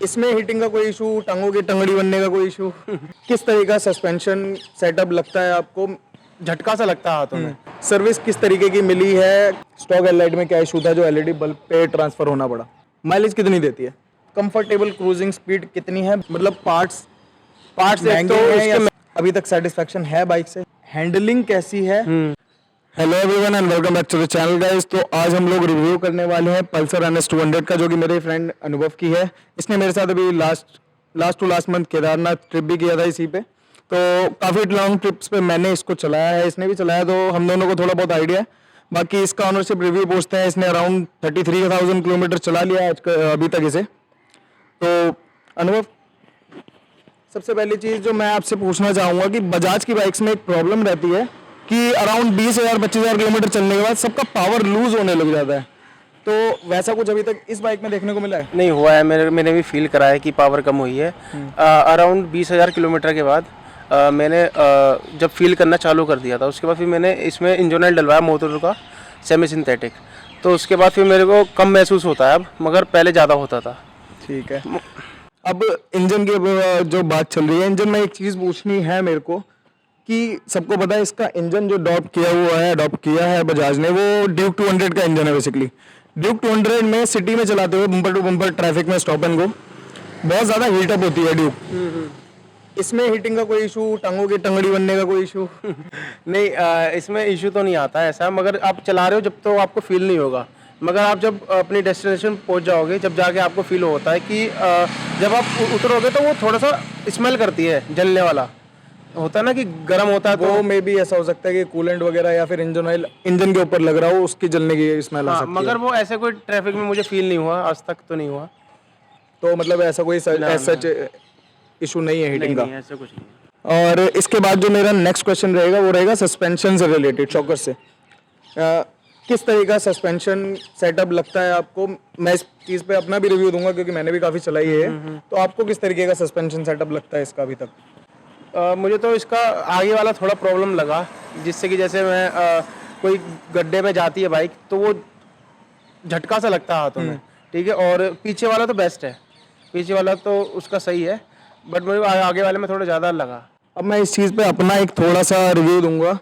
इसमें हीटिंग का कोई इशू, टांगों की टंगड़ी बनने का कोई इशू? किस तरीके का सस्पेंशन सेटअप लगता है आपको? झटका सा लगता है हाथों में। सर्विस किस तरीके की मिली है? स्टॉक एलईडी में क्या इशू था जो एलईडी बल्ब पे ट्रांसफर होना पड़ा? माइलेज कितनी देती है? कंफर्टेबल क्रूजिंग स्पीड कितनी है? मतलब पार्ट्स पार्ट्स एक महंगे तो हैं या इसके अभी तक सेटिस्फेक्शन है बाइक से? हैंडलिंग कैसी है? Hello everyone and welcome back to the channel guys. तो आज हम लोग रिव्यू करने वाले हैं पल्सर NS 200 का, जो कि मेरे फ्रेंड अनुभव की है। इसने मेरे साथ अभी लास्ट मंथ केदारनाथ ट्रिप भी किया था इसी पे। तो काफ़ी लॉन्ग ट्रिप्स पे मैंने इसको चलाया है, इसने भी चलाया, तो हम दोनों को थोड़ा बहुत आइडिया है। बाकी इसका ऑनरशिप रिव्यू पूछते हैं। इसने अराउंड 33,000 किलोमीटर चला लिया है अभी तक इसे। तो अनुभव, सबसे पहली चीज़ जो मैं आपसे पूछना चाहूँगा कि बजाज की बाइक्स में एक प्रॉब्लम रहती है कि अराउंड 20,000-25,000 किलोमीटर चलने के बाद सबका पावर लूज होने लग जाता है। तो वैसा कुछ अभी तक इस बाइक में देखने को मिला है? नहीं हुआ है। मैंने भी फील करा है कि पावर कम हुई है। अराउंड 20,000 किलोमीटर के बाद मैंने जब फील करना चालू कर दिया था, उसके बाद फिर मैंने इसमें इंजन ऑयल डलवाया मोटर का सेमी सिंथेटिक। तो उसके बाद फिर मेरे को कम महसूस होता है अब, मगर पहले ज़्यादा होता था। ठीक है। अब इंजन की जो बात चल रही है, इंजन में एक चीज़ पूछनी है मेरे को कि सबको पता है इसका इंजन जो अडॉप्ट किया है बजाज ने, वो ड्यूक 200 का इंजन है बेसिकली। ड्यूक 200 में सिटी में चलाते हुए बम्पर टू बम्पर ट्रैफिक में स्टॉप एंड गो बहुत ज़्यादा हीटअप होती है ड्यूक। इसमें हीटिंग का कोई इशू, टांगों की टंगड़ी बनने का कोई इशू? नहीं, इसमें इशू तो नहीं आता है ऐसा, मगर आप चला रहे हो जब तो आपको फील नहीं होगा। मगर आप जब अपनी डेस्टिनेशन पहुंच जाओगे, जब जाके आपको फील होता है कि जब आप उतरोगे तो वो थोड़ा सा स्मेल करती है, जलने वाला होता है ना कि गर्म होता है। वो मे भी ऐसा हो सकता है कि कूलेंट वगैरह या फिर इंजन ऑयल इंजन के ऊपर लग रहा हो, उसकी जलने की स्मेल आ सकती है। मगर वो ऐसे कोई ट्रैफिक में मुझे फील नहीं हुआ, आज तक तो नहीं हुआ। तो मतलब ऐसा कोई सच इशू नहीं है हीटिंग का? नहीं, ऐसा कुछ नहीं। और इसके बाद जो मेरा नेक्स्ट क्वेश्चन रहेगा वो रहेगा सस्पेंशन से रिलेटेड, शॉकर से। किस तरह का सस्पेंशन सेटअप लगता है आपको? मैं इस चीज़ पे अपना भी रिव्यू दूंगा क्योंकि मैंने भी काफ़ी चलाई है। तो आपको किस तरीके का सस्पेंशन सेटअप लगता है इसका अभी तक? मुझे तो इसका आगे वाला थोड़ा प्रॉब्लम लगा, जिससे कि जैसे मैं कोई गड्ढे में जाती है बाइक तो वो झटका सा लगता है हाथों में। ठीक है। और पीछे वाला तो बेस्ट है, पीछे वाला तो उसका सही है, बट मुझे आगे वाले में थोड़ा ज़्यादा लगा। अब मैं इस चीज़ पे अपना एक थोड़ा सा रिव्यू दूंगा।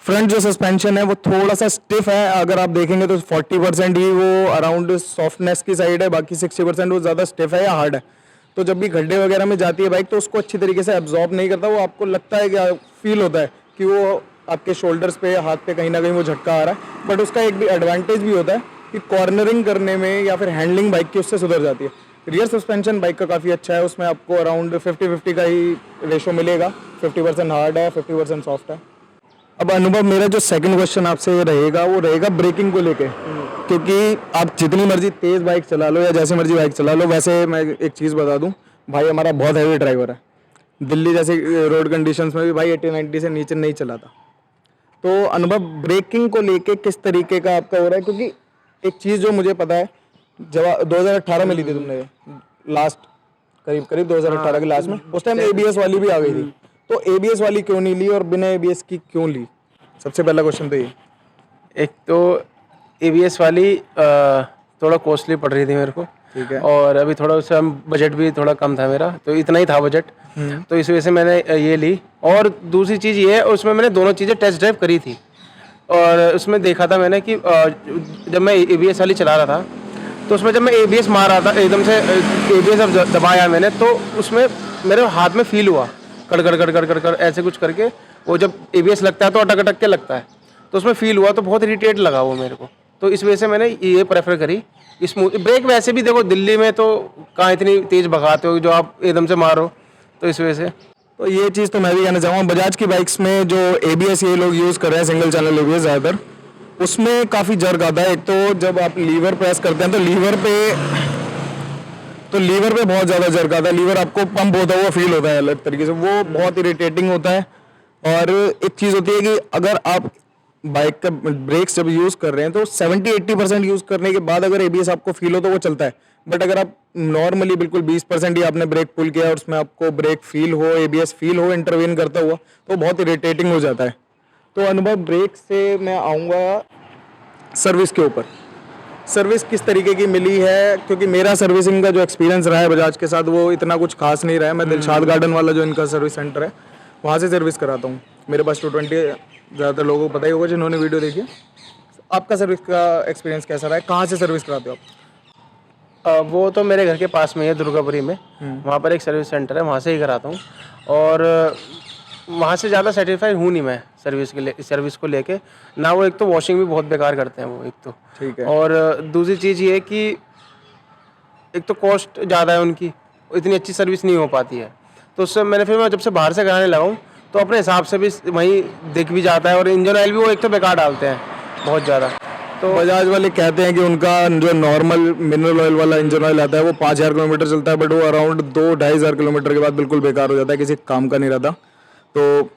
फ्रंट जो सस्पेंशन है वो थोड़ा सा स्टिफ है, अगर आप देखेंगे तो 40% ही वो अराउंड सॉफ्टनेस की साइड है, बाकी 60% वो ज़्यादा स्टिफ है या हार्ड है। तो जब भी गड्ढे वगैरह में जाती है बाइक तो उसको अच्छी तरीके से एब्जॉर्ब नहीं करता, वो आपको लगता है कि फील होता है कि वो आपके शोल्डर्स पे या हाथ पे कहीं ना कहीं वो झटका आ रहा है। बट उसका एक भी एडवांटेज भी होता है कि कॉर्नरिंग करने में या फिर हैंडलिंग बाइक की उससे सुधर जाती है। रियर सस्पेंशन बाइक का काफ़ी अच्छा है, उसमें आपको अराउंड 50-50 का ही रेशो मिलेगा। 50% हार्ड है, 50% सॉफ्ट है। अब अनुभव, मेरा जो सेकंड क्वेश्चन आपसे रहेगा वो रहेगा ब्रेकिंग को लेके। क्योंकि आप जितनी मर्जी तेज बाइक चला लो या जैसे मर्जी बाइक चला लो, वैसे मैं एक चीज़ बता दूं, भाई हमारा बहुत हैवी ड्राइवर है। दिल्ली जैसे रोड कंडीशंस में भी भाई 80-90 से नीचे नहीं चलाता। तो अनुभव, ब्रेकिंग को लेके किस तरीके का आपका हो रहा है? क्योंकि एक चीज़ जो मुझे पता है, जब 2018 में ली थी तुमने लास्ट, करीब 2018 के लास्ट में, उस टाइम ABS वाली भी आ गई थी। तो ABS वाली क्यों नहीं ली और बिना ABS की क्यों ली? सबसे पहला क्वेश्चन तो ये। एक तो ABS वाली थोड़ा कॉस्टली पड़ रही थी मेरे को। ठीक है। और अभी थोड़ा उससे बजट भी थोड़ा कम था मेरा, तो इतना ही था बजट। तो इस वजह से मैंने ये ली। और दूसरी चीज़ ये है, उसमें मैंने दोनों चीज़ें टेस्ट ड्राइव करी थी और उसमें देखा था मैंने कि जब मैं ABS वाली चला रहा था तो उसमें जब मैं ABS मार रहा था, एकदम से ABS अब दबाया मैंने, तो उसमें मेरे हाथ में फील हुआ कड़ ऐसे कुछ करके। वो जब ABS लगता है तो अटक अटक के लगता है, तो उसमें फील हुआ, तो बहुत इरिटेट लगा वो मेरे को। तो इस वजह से मैंने ये प्रेफर करी स्मूथ ब्रेक। वैसे भी देखो दिल्ली में तो कहाँ इतनी तेज़ भगाते हो जो आप एकदम से मारो, तो इस वजह से। तो ये चीज़ तो मैं भी कहना चाहूँगा, बजाज की बाइक्स में जो ABS ये लोग यूज़ कर रहे हैं, सिंगल चैनल ABS ज़्यादातर, उसमें काफ़ी जर्क आता है। एक तो जब आप लीवर प्रेस करते हैं तो लीवर पे बहुत ज़्यादा जर्क आता है। लीवर आपको पंप होता हुआ फील होता है अलग तरीके से, वो बहुत इरिटेटिंग होता है। और एक चीज़ होती है कि अगर आप बाइक का ब्रेक्स जब यूज़ कर रहे हैं तो 70-80% यूज़ करने के बाद अगर ABS आपको फील हो तो वो चलता है। बट अगर आप नॉर्मली बिल्कुल 20% ही आपने ब्रेक पुल किया और उसमें आपको ब्रेक फील हो, ABS फील हो इंटरवेन करता हुआ, तो बहुत इरिटेटिंग हो जाता है। तो अनुभव, ब्रेक से मैं आऊँगा सर्विस के ऊपर। सर्विस किस तरीके की मिली है, क्योंकि मेरा सर्विसिंग का जो एक्सपीरियंस रहा है बजाज के साथ वो इतना कुछ खास नहीं रहा है। मैं दिलशाद गार्डन वाला जो इनका सर्विस सेंटर है वहाँ से सर्विस कराता हूँ। मेरे पास 220 ज़्यादातर लोगों को पता ही होगा जिन्होंने वीडियो देखी है। आपका सर्विस का एक्सपीरियंस कैसा रहा है, कहाँ से सर्विस कराते हो आप? वो तो मेरे घर के पास में है, दुर्गापुरी में। वहाँ पर एक सर्विस सेंटर है, वहाँ से ही कराता हूँ। और वहाँ से ज़्यादा सेटिस्फाइड हूँ नहीं मैं सर्विस को लेके ना। वो एक तो वॉशिंग भी बहुत बेकार करते हैं वो, एक तो ठीक है। और दूसरी चीज़ ये है कि एक तो कॉस्ट ज़्यादा है उनकी, इतनी अच्छी सर्विस नहीं हो पाती है। तो उससे मैं जब से बाहर से कराने लगा हूँ तो अपने हिसाब से भी वहीं दिख भी जाता है। और इंजन ऑयल भी वो एक तो बेकार डालते हैं बहुत ज़्यादा। तो बजाज वाले कहते हैं कि उनका जो नॉर्मल मिनरल ऑयल वाला इंजन ऑयल आता है वो 5000 किलोमीटर चलता है, बट वो अराउंड 2-2500 किलोमीटर के बाद बिल्कुल बेकार हो जाता है, किसी काम का नहीं रहता। तो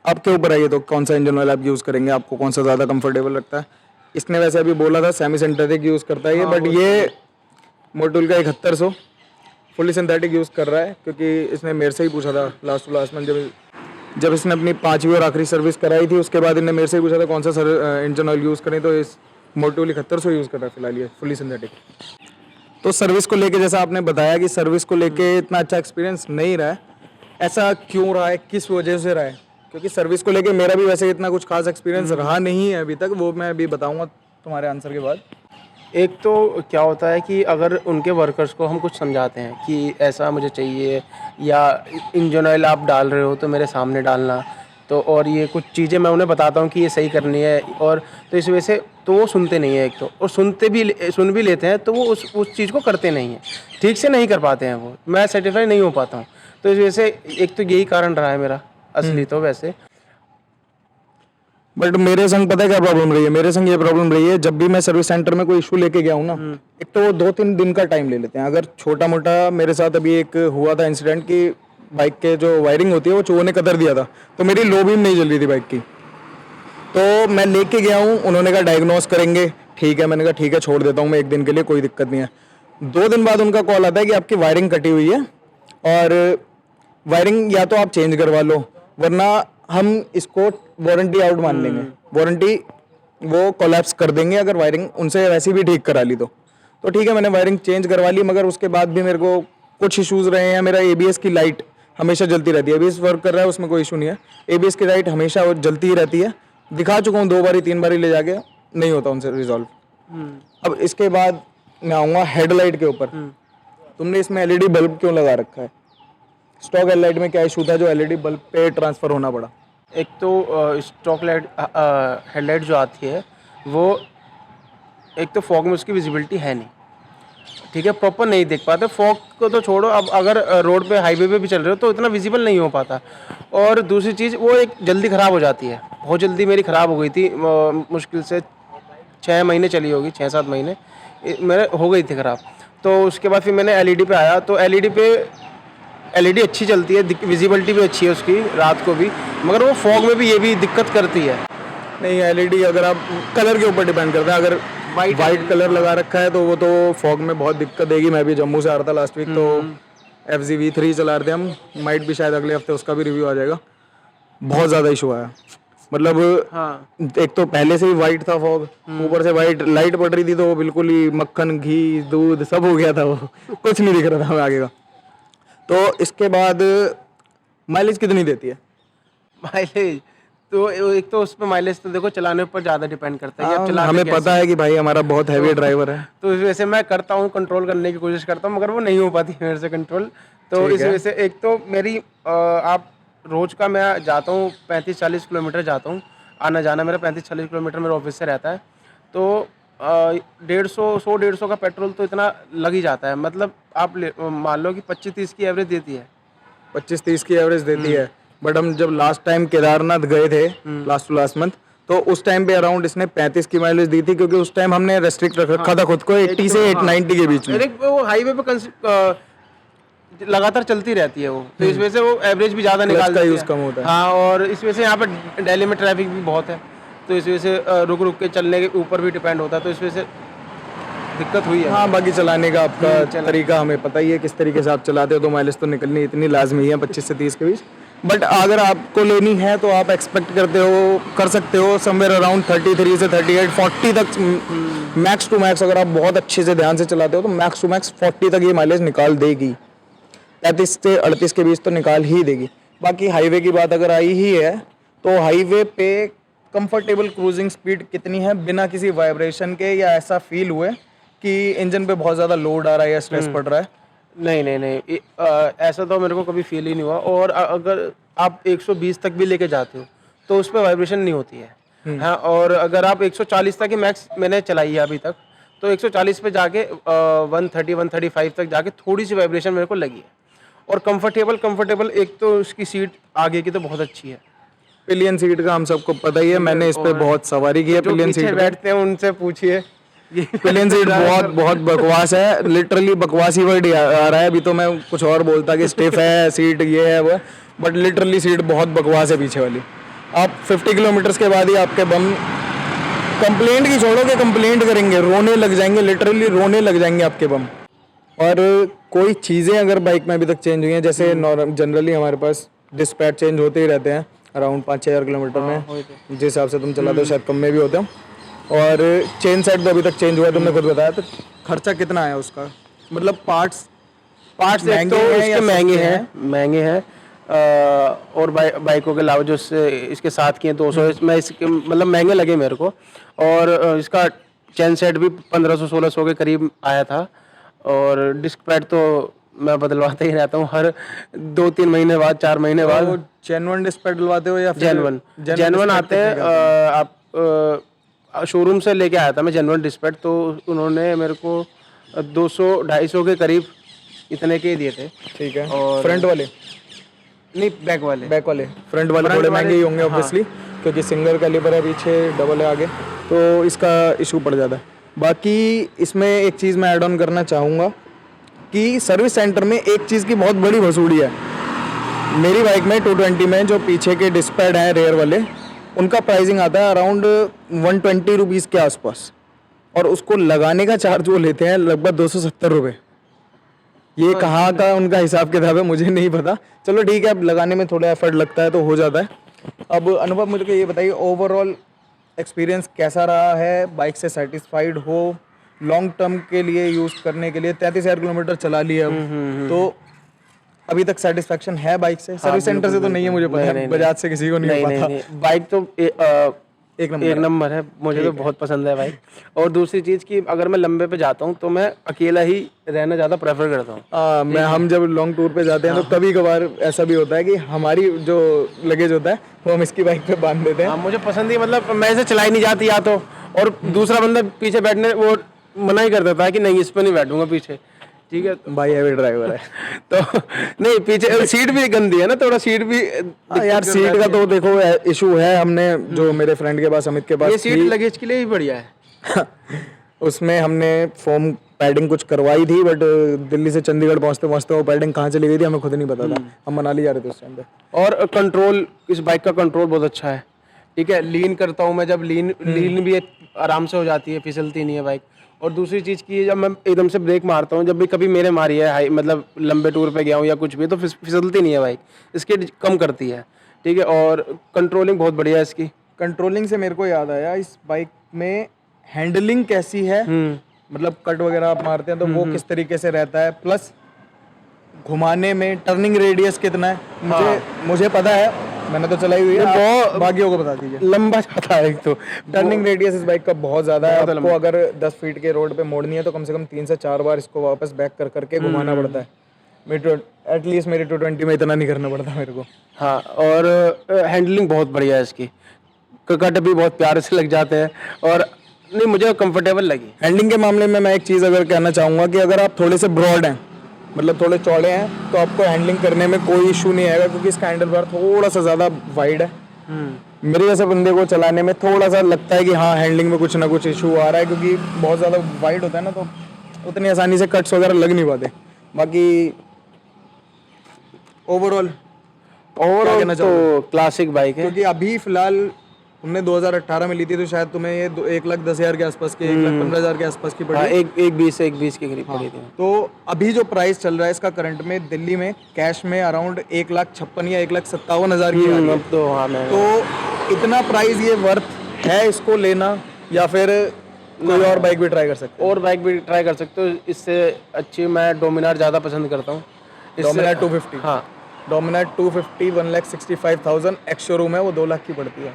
आपके ऊपर है ये, तो कौन सा इंजन ऑयल आप यूज़ करेंगे, आपको कौन सा ज़्यादा कंफर्टेबल लगता है। इसने वैसे अभी बोला था सेमी सिंथेटिक यूज़ करता है ये, बट ये मोटूल का 7100 फुली सिंथेटिक यूज़ कर रहा है, क्योंकि इसने मेरे से ही पूछा था लास्ट टू लास्ट में जब इसने अपनी 5वीं और आखिरी सर्विस कराई थी, उसके बाद इन्हें मेरे से ही पूछा था कौन सा इंजन ऑयल यूज़ करें, तो इस मोटूल 7100 यूज़ कर रहा है फिलहाल ये फुली सिंथेटिक। तो सर्विस को लेके जैसा आपने बताया कि सर्विस को लेके इतना अच्छा एक्सपीरियंस नहीं रहा है, ऐसा क्यों रहा है, किस वजह से रहा है? क्योंकि सर्विस को लेके मेरा भी वैसे इतना कुछ खास एक्सपीरियंस रहा नहीं है अभी तक, वो मैं अभी बताऊंगा तुम्हारे आंसर के बाद। एक तो क्या होता है कि अगर उनके वर्कर्स को हम कुछ समझाते हैं कि ऐसा मुझे चाहिए, या इंजन ऑयल आप डाल रहे हो तो मेरे सामने डालना, तो और ये कुछ चीज़ें मैं उन्हें बताता हूँ कि ये सही करनी है, और तो इस वजह से तो वो सुनते नहीं है एक तो, और सुन भी लेते हैं तो वो उस चीज़ को करते नहीं हैं, ठीक से नहीं कर पाते हैं वो। मैं सेटिस्फाई नहीं हो पाता हूँ, तो इस वजह से एक तो यही कारण रहा है मेरा असली तो वैसे। बट मेरे संग पता है क्या प्रॉब्लम रही है, मेरे संग ये प्रॉब्लम रही है, जब भी मैं सर्विस सेंटर में कोई इशू लेके गया हूँ ना, एक तो वो 2-3 दिन का टाइम ले लेते हैं। अगर छोटा मोटा, मेरे साथ अभी एक हुआ था इंसिडेंट कि बाइक के जो वायरिंग होती है वो चूहों ने कतर दिया था, तो मेरी लो बीम नहीं जल रही थी बाइक की। तो मैं लेके गया हूँ, उन्होंने कहा डायग्नोस करेंगे, ठीक है। मैंने कहा ठीक है, छोड़ देता हूँ मैं 1 दिन के लिए, कोई दिक्कत नहीं है। 2 दिन बाद उनका कॉल आता है कि आपकी वायरिंग कटी हुई है और वायरिंग या तो आप चेंज करवा लो, वरना हम इसको वारंटी आउट मान लेंगे, वारंटी वो कोलैप्स कर देंगे अगर वायरिंग उनसे वैसे भी ठीक करा ली तो ठीक है। मैंने वायरिंग चेंज करवा ली, मगर उसके बाद भी मेरे को कुछ इश्यूज रहे हैं। मेरा एबीएस की लाइट हमेशा जलती रहती है, एबीएस वर्क कर रहा है उसमें कोई इशू नहीं है, एबीएस की लाइट हमेशा जलती ही रहती है। दिखा चुका हूँ 2 बारी 3 बारी ले जाके, नहीं होता उनसे रिजॉल्व। अब इसके बाद मैं आऊँगा हेडलाइट के ऊपर। तुमने इसमें एलईडी बल्ब क्यों लगा रखा है? स्टॉक हेडलाइट में क्या इशू था जो एलईडी बल्ब पे ट्रांसफ़र होना पड़ा? एक तो स्टॉक लाइट हेडलाइट जो आती है वो, एक तो फॉग में उसकी विजिबिलिटी है नहीं, ठीक है, प्रॉपर नहीं देख पाते। फॉग को तो छोड़ो, अब अगर रोड पे हाईवे पे भी चल रहे हो तो इतना विजिबल नहीं हो पाता। और दूसरी चीज़ वो एक जल्दी ख़राब हो जाती है, बहुत जल्दी मेरी ख़राब हो गई थी। मुश्किल से 6 महीने चली होगी, 6-7 महीने मेरे हो गई थी ख़राब। तो उसके बाद फिर मैंने एलईडी पे आया, तो एलईडी अच्छी चलती है, विजिबिलिटी भी अच्छी है उसकी रात को भी, मगर वो फॉग में भी ये भी दिक्कत करती है। नहीं, एलईडी अगर आप कलर के ऊपर डिपेंड करता है, अगर वाइट कलर लगा रखा है तो वो तो फॉग में बहुत दिक्कत देगी। मैं भी जम्मू से आ रहा था लास्ट वीक, तो FZ-V3 चला रहे थे हम, माइट भी शायद अगले हफ्ते उसका भी रिव्यू आ जाएगा। बहुत ज़्यादा इशू आया, मतलब एक तो पहले से ही वाइट था फॉग, ऊपर से वाइट लाइट पड़ रही थी, तो वो बिल्कुल ही मक्खन घी दूध सब हो गया था, वो कुछ नहीं दिख रहा था हमें आगे का। तो इसके बाद माइलेज कितनी देती है? माइलेज तो एक तो उस पर माइलेज तो देखो चलाने पर ज़्यादा डिपेंड करता है। हमें पता है कि भाई हमारा बहुत हैवी ड्राइवर है, तो इस वजह से मैं करता हूँ, कंट्रोल करने की कोशिश करता हूँ, मगर वो नहीं हो पाती मेरे से कंट्रोल। तो इस वजह से एक तो मेरी आप रोज़ का मैं जाता हूँ 35-40 किलोमीटर जाता हूँ, आना जाना मेरा 35-40 किलोमीटर मेरे ऑफिस से रहता है। तो 150 का पेट्रोल तो इतना लग ही जाता है। मतलब आप मान लो कि 25-30 की एवरेज देती है, 25-30 की एवरेज देती है। बट हम जब लास्ट टाइम केदारनाथ गए थे लास्ट टू लास्ट मंथ, तो उस टाइम पे अराउंड इसने 35 की माइलेज दी थी, क्योंकि उस टाइम हमने रेस्ट्रिक्ट रखा था खुद को 80 से 890 के बीच में। वो हाईवे पे लगातार चलती रहती है वो, तो इस वजह से वो एवरेज भी ज़्यादा निकालती है, यूज़ कम होता है। हाँ, और इस वजह से यहाँ पे दिल्ली में ट्रैफिक भी बहुत है, तो इस वजह से रुक रुक के चलने के ऊपर भी डिपेंड होता है, तो इस वजह से दिक्कत हुई है। हाँ, बाकी चलाने का आपका तरीका हमें पता ही है, किस तरीके से आप चलाते हो, तो माइलेज तो निकलनी इतनी लाजमी है 25 से 30 के बीच। बट अगर आपको लेनी है तो आप एक्सपेक्ट कर सकते हो समवेयर अराउंड 33 से 38 40 तक मैक्स टू मैक्स। अगर आप बहुत अच्छे से ध्यान से चलाते हो तो मैक्स टू मैक्स 40 तक ये माइलेज निकाल देगी। 35 से 38 के बीच तो निकाल ही देगी। बाकी हाईवे की बात अगर आई ही है तो हाईवे पे कंफर्टेबल क्रूजिंग स्पीड कितनी है बिना किसी वाइब्रेशन के या ऐसा फील हुए कि इंजन पे बहुत ज़्यादा लोड आ रहा है या स्ट्रेस पड़ रहा है? नहीं नहीं नहीं ऐसा तो मेरे को कभी फील ही नहीं हुआ। और अगर आप 120 तक भी लेके जाते हो तो उस पर वाइब्रेशन नहीं होती है। हाँ, और अगर आप 140 तक ही मैक्स मैंने चलाई है अभी तक, तो 140 पे जाके 130 135 तक जाके थोड़ी सी वाइब्रेशन मेरे को लगी है। और कंफर्टेबल एक तो उसकी सीट आगे की तो बहुत अच्छी है। पिलियन सीट का हम सबको पता ही है, मैंने इस पे बहुत सवारी की है। जो पिलियन पीछे सीट बैठते हैं उनसे पूछिए। पिलियन सीट बहुत बकवास है, लिटरली बकवास ही वर्ड आ रहा है। अभी तो मैं कुछ और बोलता कि स्टिफ है सीट, ये है वो, बट लिटरली सीट बहुत बकवास है पीछे वाली। आप 50 किलोमीटर के बाद ही आपके बम कंप्लेंट की छोड़ो कि कंप्लेंट करेंगे, रोने लग जाएंगे, लिटरली रोने लग जाएंगे आपके बम। और कोई चीज़ें अगर बाइक में अभी तक चेंज हुई हैं, जैसे जनरली हमारे पास डिस्पैच चेंज होते ही रहते हैं अराउंड 5-6 किलोमीटर में, जिस हिसाब से तुम चलाते हो शायद कम में भी होते हो। और चेन सेट भी अभी तक चेंज हुआ है, तुमने खुद बताया। तो खर्चा कितना आया उसका, मतलब पार्ट्स एक तो इसके महंगे हैं। और बाइकों के अलावा जो इसके साथ के 200 मैं इसके मतलब महंगे लगे मेरे को। और इसका चेन सेट भी 1500-1600 के करीब आया था। और डिस्क पैड तो मैं बदलवाते ही रहता हूँ हर 2-3 महीने बाद, 4 महीने बाद। जेन्युइन डिस्क पैड डलवाते हो या जेन्युइन आते हैं? आप शोरूम से लेके आया था मैं जेन्युइन डिस्क पैड, तो उन्होंने मेरे को 200-250 के करीब इतने के ही दिए थे। ठीक है। और फ्रंट वाले नहीं, बैक वाले फ्रंट वाले थोड़े महंगे ही होंगे ऑब्वियसली, क्योंकि सिंगल कैलिपर है पीछे, डबल है आगे, तो इसका इशू पड़ जाता है। बाकी इसमें एक चीज़ मैं ऐड ऑन करना चाहूँगा कि सर्विस सेंटर में एक चीज़ की बहुत बड़ी वसूली है। मेरी बाइक में 220 में जो पीछे के डिस्क पैड हैं रेयर वाले, उनका प्राइसिंग आता है अराउंड 120 रुपीज़ के आसपास, और उसको लगाने का चार्ज वो लेते हैं लगभग 270 रुपये। ये कहाँ का उनका हिसाब किताब है मुझे नहीं पता। चलो ठीक है, अब लगाने में थोड़ा एफर्ट लगता है तो हो जाता है। अब अनुभव मुझे को ये बताइए, ओवरऑल एक्सपीरियंस कैसा रहा है? बाइक से सेटिस्फाइड हो? लॉन्ग टर्म के लिए यूज़ करने के लिए 33,000 किलोमीटर चला लिया अब, तो अभी तक सेटिस्फेक्शन है बाइक से? सर्विस सेंटर से तो नहीं है मुझे पता है, बजाज से किसी को नहीं पता। बाइक तो एक नंबर है, मुझे तो बहुत पसंद है बाइक। और दूसरी चीज़ कि अगर मैं लंबे पे जाता हूँ तो मैं अकेला ही रहना ज़्यादा प्रेफर करता हूँ। हम जब लॉन्ग टूर पे जाते हैं तो कभी कभार ऐसा भी होता है कि हमारी जो लगेज होता है वो हम इसकी बाइक पे बांध देते हैं। मुझे पसंद ही, मतलब मैं इसे चलाई नहीं जाती या तो, और दूसरा बंदा पीछे बैठने वो मना ही कर देता है कि नहीं इस पर नहीं बैठूंगा पीछे। ठीक है, भाई हैवी ड्राइवर है तो नहीं, पीछे सीट भी गंदी है ना, थोड़ा सीट भी यार सीट का तो देखो इशू है। हमने जो मेरे फ्रेंड के पास, अमित के पास, ये सीट लगेज के लिए ही बढ़िया है। उसमें हमने फोम पैडिंग कुछ करवाई थी, बट दिल्ली से चंडीगढ़ पहुंचते पहुंचते वो पैडिंग कहाँ चली गई थी हमें खुद नहीं पता था। हम मनाली जा रहे थे उस टाइम पे। और कंट्रोल, इस बाइक का कंट्रोल बहुत अच्छा है। ठीक है, लीन करता हूँ मैं, जब लीन भी आराम से हो जाती है, फिसलती नहीं है बाइक। और दूसरी चीज़ की, जब मैं एकदम से ब्रेक मारता हूँ, जब भी कभी मेरे मारी है हाई, मतलब लंबे टूर पे गया हूँ या कुछ भी, तो फिसलती नहीं है बाइक, इसके कम करती है। ठीक है, और कंट्रोलिंग बहुत बढ़िया है इसकी। कंट्रोलिंग से मेरे को याद आया, इस बाइक में हैंडलिंग कैसी है, मतलब कट वगैरह आप मारते हैं तो वो किस तरीके से रहता है, प्लस घुमाने में टर्निंग रेडियस कितना है? मुझे पता है, मैंने तो चलाई हुई है, बाकियों को बता दीजिए। लंबा जाता है एक तो, टर्निंग रेडियस इस बाइक का बहुत ज़्यादा है। आपको अगर 10 फीट के रोड पे मोड़नी है तो कम से कम 3 से 4 बार इसको वापस बैक कर करके घुमाना पड़ता है। एटलीस्ट मेरी 220 में इतना नहीं करना पड़ता मेरे को। हाँ, और हैंडलिंग बहुत बढ़िया है इसकी, कट भी बहुत प्यारे से लग जाते हैं, और नहीं मुझे कंफर्टेबल लगी। हैंडलिंग के मामले में मैं एक चीज़ अगर कहना चाहूँगा कि अगर आप थोड़े से ब्रॉड हैं, मतलब थोड़े चौड़े हैं, तो आपको हैंडलिंग करने में कोई इशू नहीं आएगा, क्योंकि इसका हैंडल बार थोड़ा सा ज़्यादा वाइड है। मेरे जैसे बंदे को चलाने में थोड़ा सा लगता है कि हाँ हैंडलिंग में कुछ ना कुछ इशू आ रहा है, क्योंकि बहुत ज़्यादा वाइड होता है ना, तो उतनी आसानी से कट्स वगैरह लग नहीं पाते। बाकी ओवरऑल तो क्लासिक बाइक है, क्योंकि अभी फ़िलहाल तुमने 2018 में ली थी तो शायद तुम्हें ये 1,10,000 के आसपास की 1,15,000 के आसपास की पड़ी। हाँ, एक 20 के करीब पड़ी थी। तो अभी जो प्राइस चल रहा है इसका करंट में दिल्ली में कैश में अराउंड 1,56,000 या 1,57,000 की आ रही है। अब तो हाँ मैं तो इतना प्राइस ये वर्थ है इसको लेना, या फिर कोई और बाइक भी ट्राई कर सकते और बाइक भी ट्राई कर सकते हो। इससे अच्छी मैं डोमिनार ज़्यादा पसंद करता हूँ। हैं? डोमिनार 250। हाँ डोमिनार 250 1,65,000 एक्स शोरूम है, वो 2 लाख की पड़ती है।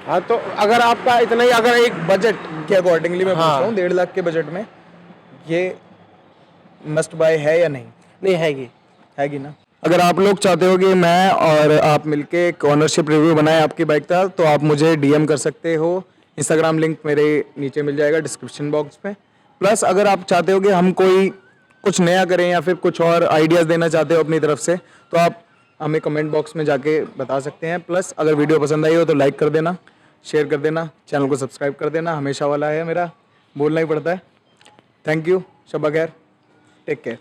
हाँ, तो अगर आपका इतना ही, अगर एक बजट के अकॉर्डिंगली मैं पूछ रहा हूँ, 1.5 लाख के बजट में ये मस्ट बाय है या नहीं? नहीं हैगी। हैगी ना। अगर आप लोग चाहते हो कि मैं और आप मिलके एक ऑनरशिप रिव्यू बनाएं आपकी बाइक का, तो आप मुझे डीएम कर सकते हो। इंस्टाग्राम लिंक मेरे नीचे मिल जाएगा डिस्क्रिप्शन बॉक्स में। प्लस अगर आप चाहते हो कि हम कोई कुछ नया करें या फिर कुछ और आइडियाज़ देना चाहते हो अपनी तरफ से, तो आप हमें कमेंट बॉक्स में जाके बता सकते हैं। प्लस अगर वीडियो पसंद आई हो तो लाइक कर देना, शेयर कर देना, चैनल को सब्सक्राइब कर देना, हमेशा वाला है मेरा, बोलना ही पड़ता है। थैंक यू, शब्बा खैर, टेक केयर।